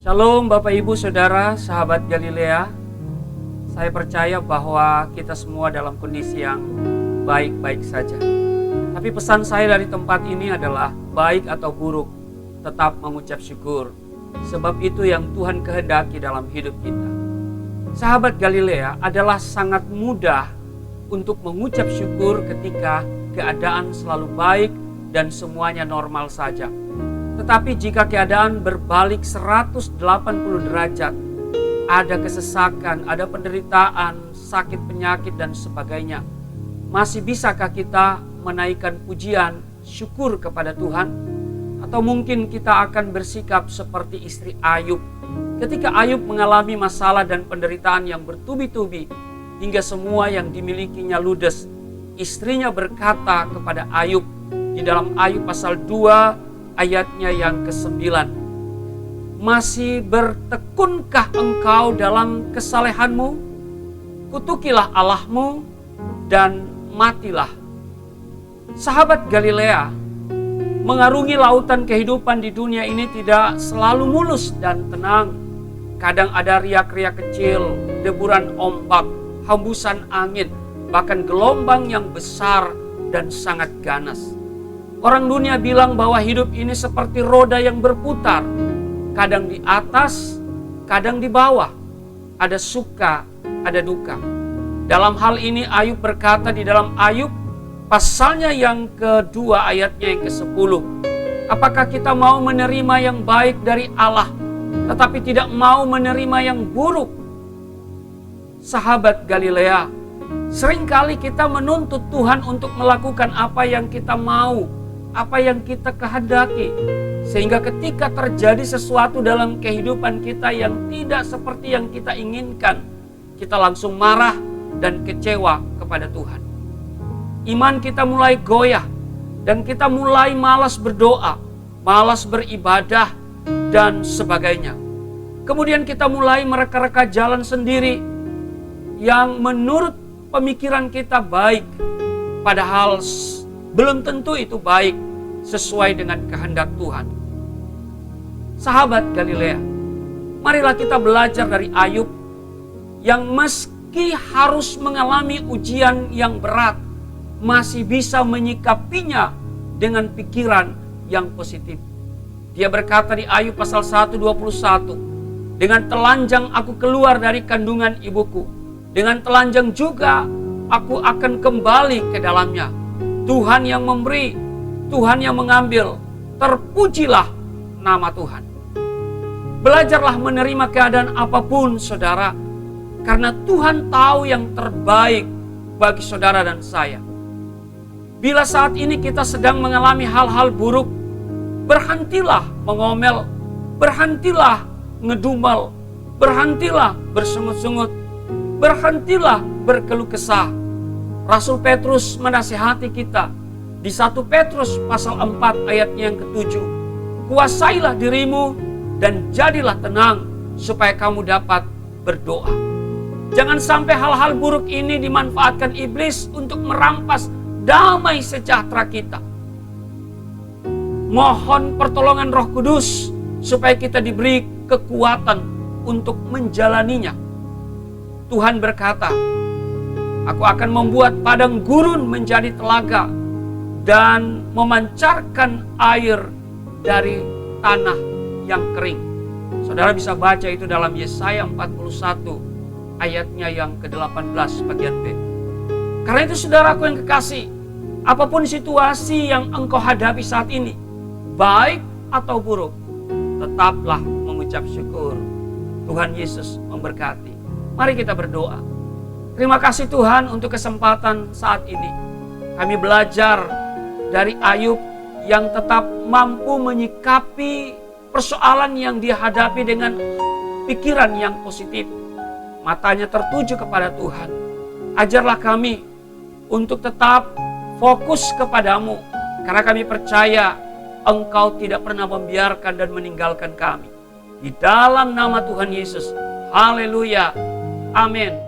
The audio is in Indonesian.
Shalom Bapak Ibu Saudara, sahabat Galilea. Saya percaya bahwa kita semua dalam kondisi yang baik-baik saja. Tapi pesan saya dari tempat ini adalah baik atau buruk, tetap mengucap syukur. Sebab itu yang Tuhan kehendaki dalam hidup kita. Sahabat Galilea, adalah sangat mudah untuk mengucap syukur ketika keadaan selalu baik dan semuanya normal saja. Tetapi jika keadaan berbalik 180 derajat, ada kesesakan, ada penderitaan, sakit penyakit dan sebagainya, masih bisakah kita menaikkan pujian, syukur kepada Tuhan? Atau mungkin kita akan bersikap seperti istri Ayub. Ketika Ayub mengalami masalah dan penderitaan yang bertubi-tubi, hingga semua yang dimilikinya ludes, istrinya berkata kepada Ayub di dalam Ayub pasal 2 ayatnya yang ke-9. Masih bertekunkah engkau dalam kesalehanmu? Kutukilah Allahmu dan matilah. Sahabat Galilea, mengarungi lautan kehidupan di dunia ini tidak selalu mulus dan tenang. Kadang ada riak-riak kecil, deburan ombak, hembusan angin, bahkan gelombang yang besar dan sangat ganas. Orang dunia bilang bahwa hidup ini seperti roda yang berputar. Kadang di atas, kadang di bawah. Ada suka, ada duka. Dalam hal ini Ayub berkata di dalam Ayub pasalnya yang kedua ayatnya yang ke-10. Apakah kita mau menerima yang baik dari Allah, tetapi tidak mau menerima yang buruk? Sahabat Galilea, seringkali kita menuntut Tuhan untuk melakukan apa yang kita mau, apa yang kita kehendaki. Sehingga ketika terjadi sesuatu dalam kehidupan kita yang tidak seperti yang kita inginkan, kita langsung marah dan kecewa kepada Tuhan. Iman kita mulai goyah dan kita mulai malas berdoa, malas beribadah dan sebagainya. Kemudian kita mulai mereka-reka jalan sendiri yang menurut pemikiran kita baik, padahal belum tentu itu baik sesuai dengan kehendak Tuhan. Sahabat Galilea, marilah kita belajar dari Ayub yang meski harus mengalami ujian yang berat, masih bisa menyikapinya dengan pikiran yang positif. Dia berkata di Ayub pasal 1:21, dengan telanjang aku keluar dari kandungan ibuku, dengan telanjang juga aku akan kembali ke dalamnya. Tuhan yang memberi, Tuhan yang mengambil, terpujilah nama Tuhan. Belajarlah menerima keadaan apapun saudara, karena Tuhan tahu yang terbaik bagi saudara dan saya. Bila saat ini kita sedang mengalami hal-hal buruk, berhentilah mengomel, berhentilah ngedumel, berhentilah bersungut-sungut, berhentilah berkeluh kesah. Rasul Petrus menasihati kita di 1 Petrus pasal 4 ayatnya yang ke-7. Kuasailah dirimu dan jadilah tenang supaya kamu dapat berdoa. Jangan sampai hal-hal buruk ini dimanfaatkan iblis untuk merampas damai sejahtera kita. Mohon pertolongan Roh Kudus supaya kita diberi kekuatan untuk menjalaninya. Tuhan berkata, aku akan membuat padang gurun menjadi telaga dan memancarkan air dari tanah yang kering. Saudara bisa baca itu dalam Yesaya 41 ayatnya yang ke-18 bagian B. Karena itu saudaraku yang kekasih, apapun situasi yang engkau hadapi saat ini, baik atau buruk, tetaplah mengucap syukur. Tuhan Yesus memberkati. Mari kita berdoa. Terima kasih Tuhan untuk kesempatan saat ini. Kami belajar dari Ayub yang tetap mampu menyikapi persoalan yang dia hadapi dengan pikiran yang positif. Matanya tertuju kepada Tuhan. Ajarlah kami untuk tetap fokus kepadamu, karena kami percaya Engkau tidak pernah membiarkan dan meninggalkan kami. Di dalam nama Tuhan Yesus. Haleluya. Amin.